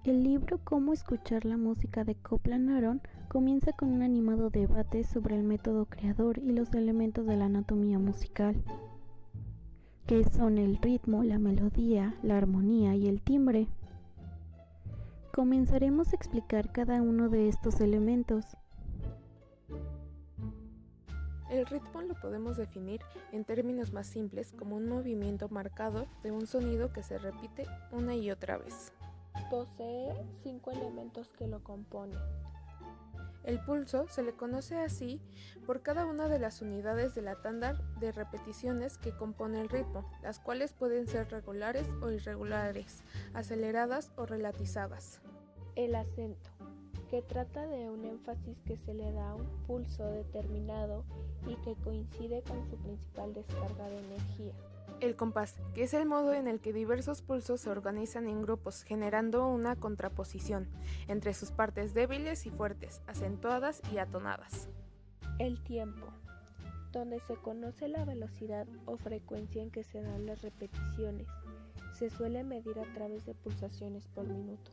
El libro Cómo escuchar la música de Copland-Aron comienza con un animado debate sobre el método creador y los elementos de la anatomía musical, que son el ritmo, la melodía, la armonía y el timbre. Comenzaremos a explicar cada uno de estos elementos. El ritmo lo podemos definir en términos más simples como un movimiento marcado de un sonido que se repite una y otra vez. Posee 5 elementos que lo componen. El pulso se le conoce así por cada una de las unidades de la tanda de repeticiones que compone el ritmo, las cuales pueden ser regulares o irregulares, aceleradas o ralentizadas. El acento, que trata de un énfasis que se le da a un pulso determinado y que coincide con su principal descarga de energía. El compás, que es el modo en el que diversos pulsos se organizan en grupos, generando una contraposición entre sus partes débiles y fuertes, acentuadas y atonadas. El tiempo, donde se conoce la velocidad o frecuencia en que se dan las repeticiones. Se suele medir a través de pulsaciones por minuto.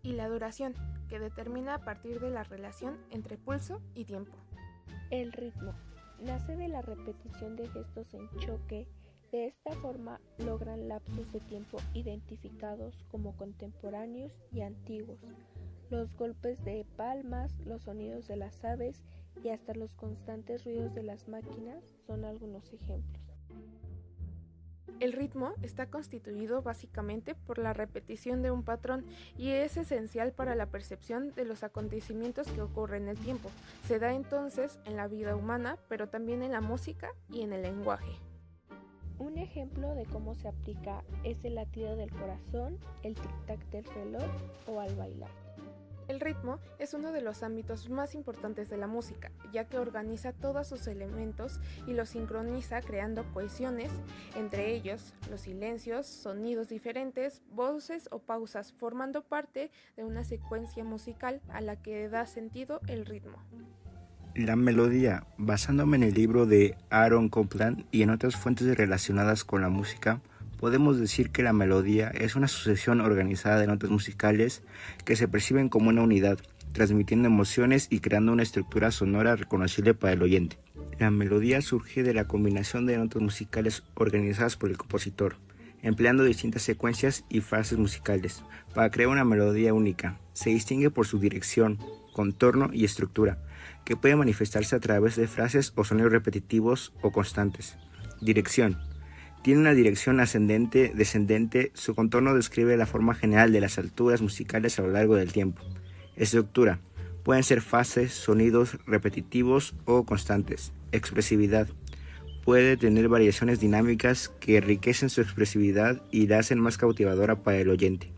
Y la duración, que determina a partir de la relación entre pulso y tiempo. El ritmo, nace de la repetición de gestos en choque. De esta forma logran lapsos de tiempo identificados como contemporáneos y antiguos. Los golpes de palmas, los sonidos de las aves y hasta los constantes ruidos de las máquinas son algunos ejemplos. El ritmo está constituido básicamente por la repetición de un patrón y es esencial para la percepción de los acontecimientos que ocurren en el tiempo. Se da entonces en la vida humana, pero también en la música y en el lenguaje. Un ejemplo de cómo se aplica es el latido del corazón, el tic-tac del reloj o al bailar. El ritmo es uno de los ámbitos más importantes de la música, ya que organiza todos sus elementos y los sincroniza creando cohesiones, entre ellos los silencios, sonidos diferentes, voces o pausas, formando parte de una secuencia musical a la que da sentido el ritmo. La melodía, basándome en el libro de Aaron Copland y en otras fuentes relacionadas con la música, podemos decir que la melodía es una sucesión organizada de notas musicales que se perciben como una unidad, transmitiendo emociones y creando una estructura sonora reconocible para el oyente. La melodía surge de la combinación de notas musicales organizadas por el compositor, empleando distintas secuencias y frases musicales para crear una melodía única. Se distingue por su dirección, contorno y estructura, que puede manifestarse a través de frases o sonidos repetitivos o constantes. Dirección. Tiene una dirección ascendente, descendente, su contorno describe la forma general de las alturas musicales a lo largo del tiempo. Estructura. Pueden ser fases, sonidos repetitivos o constantes. Expresividad. Puede tener variaciones dinámicas que enriquecen su expresividad y la hacen más cautivadora para el oyente.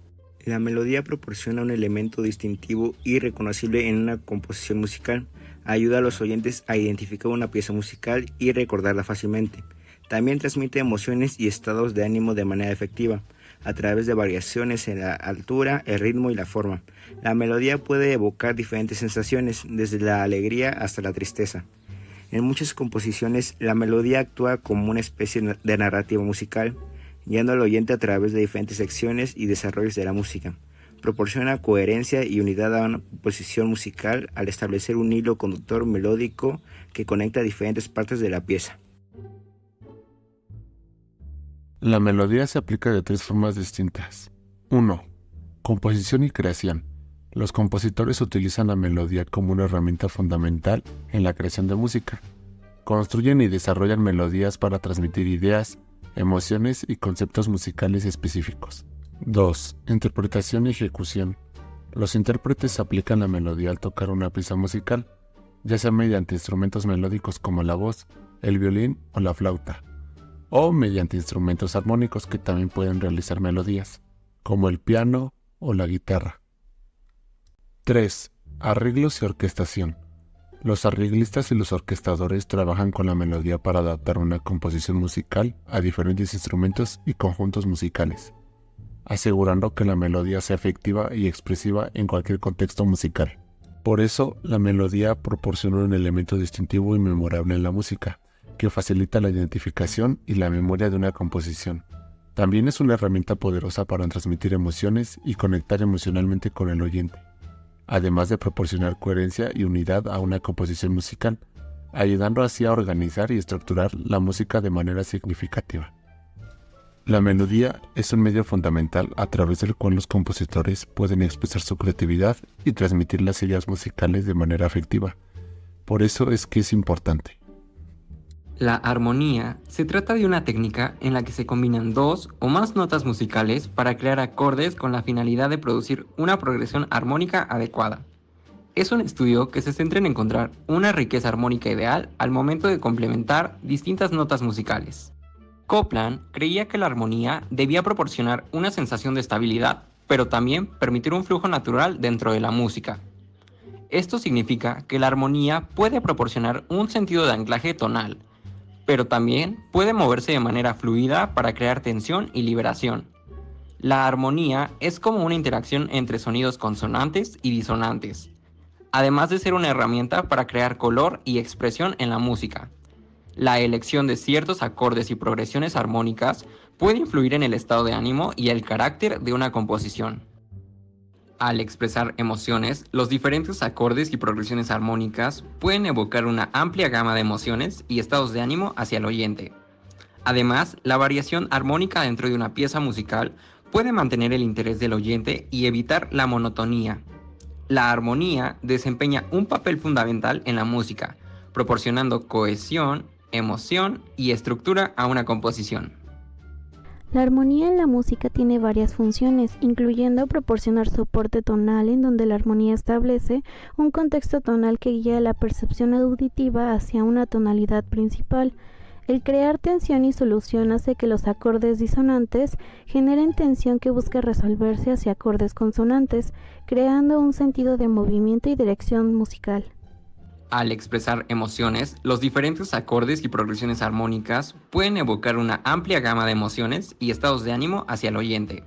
La melodía proporciona un elemento distintivo y reconocible en una composición musical. Ayuda a los oyentes a identificar una pieza musical y recordarla fácilmente. También transmite emociones y estados de ánimo de manera efectiva, a través de variaciones en la altura, el ritmo y la forma. La melodía puede evocar diferentes sensaciones, desde la alegría hasta la tristeza. En muchas composiciones, la melodía actúa como una especie de narrativa musical, guiando al oyente a través de diferentes secciones y desarrollos de la música. Proporciona coherencia y unidad a una composición musical al establecer un hilo conductor melódico que conecta diferentes partes de la pieza. La melodía se aplica de 3 formas distintas. 1. Composición y creación. Los compositores utilizan la melodía como una herramienta fundamental en la creación de música. Construyen y desarrollan melodías para transmitir ideas, emociones y conceptos musicales específicos. 2. Interpretación y ejecución. Los intérpretes aplican la melodía al tocar una pieza musical, ya sea mediante instrumentos melódicos como la voz, el violín o la flauta, o mediante instrumentos armónicos que también pueden realizar melodías, como el piano o la guitarra. 3. Arreglos y orquestación. Los arreglistas y los orquestadores trabajan con la melodía para adaptar una composición musical a diferentes instrumentos y conjuntos musicales, asegurando que la melodía sea efectiva y expresiva en cualquier contexto musical. Por eso, la melodía proporciona un elemento distintivo y memorable en la música, que facilita la identificación y la memoria de una composición. También es una herramienta poderosa para transmitir emociones y conectar emocionalmente con el oyente, además de proporcionar coherencia y unidad a una composición musical, ayudando así a organizar y estructurar la música de manera significativa. La melodía es un medio fundamental a través del cual los compositores pueden expresar su creatividad y transmitir las ideas musicales de manera afectiva. Por eso es que es importante. La armonía se trata de una técnica en la que se combinan dos o más notas musicales para crear acordes con la finalidad de producir una progresión armónica adecuada. Es un estudio que se centra en encontrar una riqueza armónica ideal al momento de complementar distintas notas musicales. Copland creía que la armonía debía proporcionar una sensación de estabilidad, pero también permitir un flujo natural dentro de la música. Esto significa que la armonía puede proporcionar un sentido de anclaje tonal, pero también puede moverse de manera fluida para crear tensión y liberación. La armonía es como una interacción entre sonidos consonantes y disonantes, además de ser una herramienta para crear color y expresión en la música. La elección de ciertos acordes y progresiones armónicas puede influir en el estado de ánimo y el carácter de una composición. Al expresar emociones, los diferentes acordes y progresiones armónicas pueden evocar una amplia gama de emociones y estados de ánimo hacia el oyente. Además, la variación armónica dentro de una pieza musical puede mantener el interés del oyente y evitar la monotonía. La armonía desempeña un papel fundamental en la música, proporcionando cohesión, emoción y estructura a una composición. La armonía en la música tiene varias funciones, incluyendo proporcionar soporte tonal en donde la armonía establece un contexto tonal que guía la percepción auditiva hacia una tonalidad principal. El crear tensión y solución hace que los acordes disonantes generen tensión que busca resolverse hacia acordes consonantes, creando un sentido de movimiento y dirección musical. Al expresar emociones, los diferentes acordes y progresiones armónicas pueden evocar una amplia gama de emociones y estados de ánimo hacia el oyente.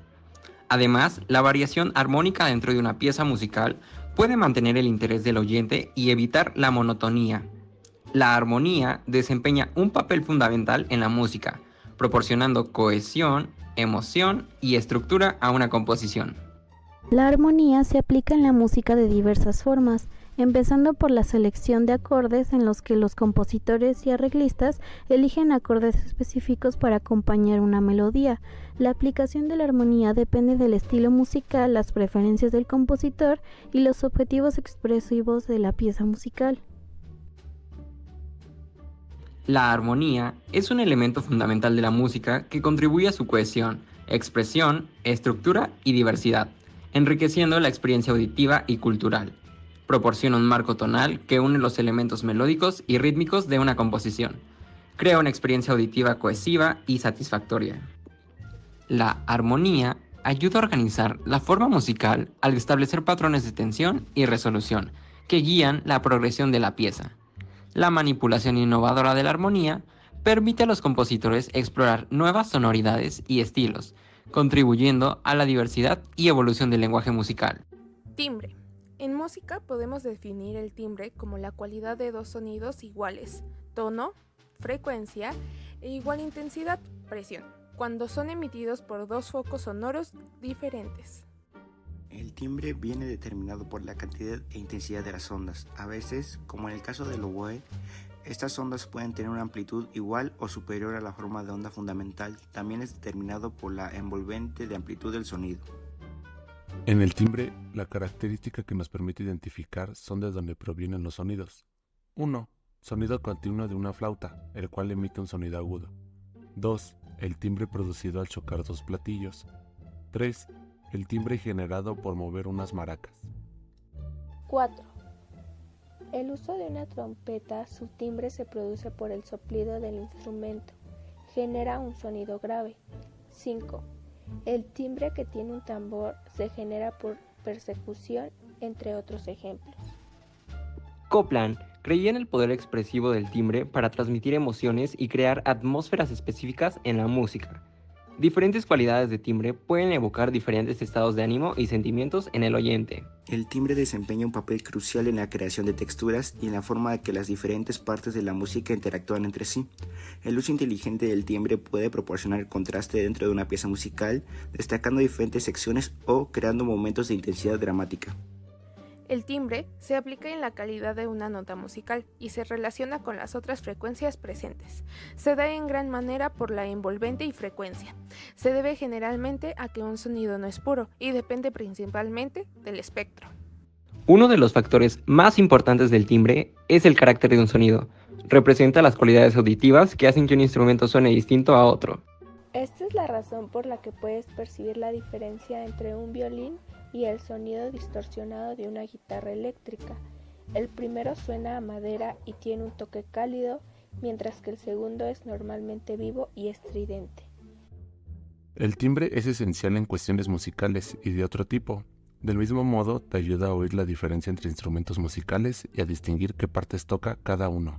Además, la variación armónica dentro de una pieza musical puede mantener el interés del oyente y evitar la monotonía. La armonía desempeña un papel fundamental en la música, proporcionando cohesión, emoción y estructura a una composición. La armonía se aplica en la música de diversas formas, empezando por la selección de acordes en los que los compositores y arreglistas eligen acordes específicos para acompañar una melodía. La aplicación de la armonía depende del estilo musical, las preferencias del compositor y los objetivos expresivos de la pieza musical. La armonía es un elemento fundamental de la música que contribuye a su cohesión, expresión, estructura y diversidad, enriqueciendo la experiencia auditiva y cultural. Proporciona un marco tonal que une los elementos melódicos y rítmicos de una composición. Crea una experiencia auditiva cohesiva y satisfactoria. La armonía ayuda a organizar la forma musical al establecer patrones de tensión y resolución que guían la progresión de la pieza. La manipulación innovadora de la armonía permite a los compositores explorar nuevas sonoridades y estilos, contribuyendo a la diversidad y evolución del lenguaje musical. Timbre. En música podemos definir el timbre como la cualidad de dos sonidos iguales, tono, frecuencia e igual intensidad, presión, cuando son emitidos por dos focos sonoros diferentes. El timbre viene determinado por la cantidad e intensidad de las ondas. A veces, como en el caso del oboe, estas ondas pueden tener una amplitud igual o superior a la forma de onda fundamental. También es determinado por la envolvente de amplitud del sonido. En el timbre, la característica que nos permite identificar son de dónde provienen los sonidos. 1. Sonido continuo de una flauta, el cual emite un sonido agudo. 2. El timbre producido al chocar dos platillos. 3. El timbre generado por mover unas maracas. 4. El uso de una trompeta, su timbre se produce por el soplido del instrumento. Genera un sonido grave. 5. El timbre que tiene un tambor se genera por persecución, entre otros ejemplos. Copland creía en el poder expresivo del timbre para transmitir emociones y crear atmósferas específicas en la música. Diferentes cualidades de timbre pueden evocar diferentes estados de ánimo y sentimientos en el oyente. El timbre desempeña un papel crucial en la creación de texturas y en la forma de que las diferentes partes de la música interactúan entre sí. El uso inteligente del timbre puede proporcionar contraste dentro de una pieza musical, destacando diferentes secciones o creando momentos de intensidad dramática. El timbre se aplica en la calidad de una nota musical y se relaciona con las otras frecuencias presentes. Se da en gran manera por la envolvente y frecuencia. Se debe generalmente a que un sonido no es puro y depende principalmente del espectro. Uno de los factores más importantes del timbre es el carácter de un sonido. Representa las cualidades auditivas que hacen que un instrumento suene distinto a otro. Esta es la razón por la que puedes percibir la diferencia entre un violín y el sonido distorsionado de una guitarra eléctrica. El primero suena a madera y tiene un toque cálido, mientras que el segundo es normalmente vivo y estridente. El timbre es esencial en cuestiones musicales y de otro tipo. Del mismo modo, te ayuda a oír la diferencia entre instrumentos musicales y a distinguir qué partes toca cada uno.